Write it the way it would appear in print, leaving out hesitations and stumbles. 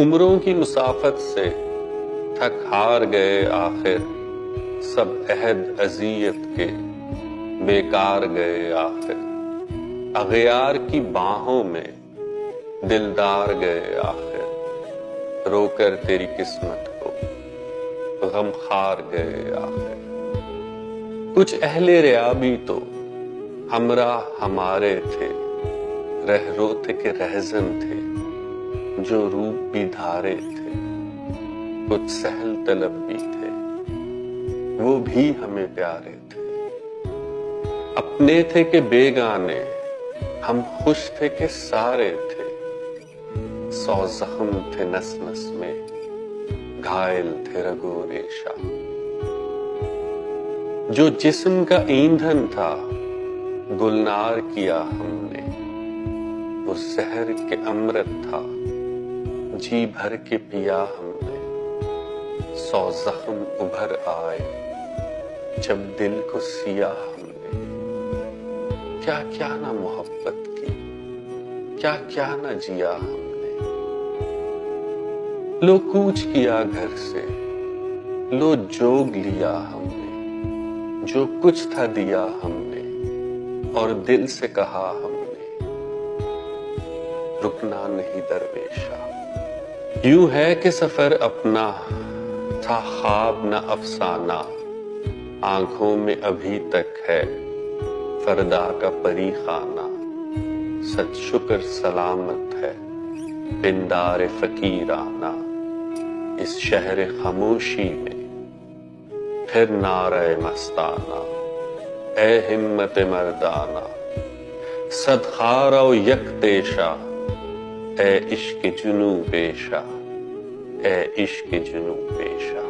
उम्रों की मुसाफत से थक हार गए आखिर, सब अहद अज़ियत के बेकार गए आखिर। अग़यार की बाहों में दिलदार गए आखिर, रोकर तेरी किस्मत को गमखार गए आखिर। कुछ अहले रिया भी तो हमरा हमारे थे, रहरोते के रहज़न थे जो रूप भी धारे थे। कुछ सहल तलब भी थे, वो भी हमें प्यारे थे। अपने थे कि बेगाने, हम खुश थे कि सारे थे। 100 जख्म थे नस नस में, घायल थे रगो रेशा। जो जिस्म का ईंधन था गुलनार किया हमने, वो जहर के अमृत था जी भर के पिया हमने। 100 जख्म उभर आए जब दिल को सिया हमने। क्या क्या ना मोहब्बत की, क्या क्या ना जिया हमने। लो कूच किया घर से, लो जोग लिया हमने। जो कुछ था दिया हमने और दिल से कहा हमने, रुकना नहीं दरवेशा। यूं है कि सफर अपना था ख्वाब न अफसाना, आंखों में अभी तक है फरदा का परी खाना। सच शुक्र सलामत है पिंदार फकीराना, इस शहर खामोशी में फिर नारे मस्ताना। ए हिम्मत मर्दाना सदखारा यकतेशा, ए इश्क जुनू पेशा, ए इश्क जुनू पेशा।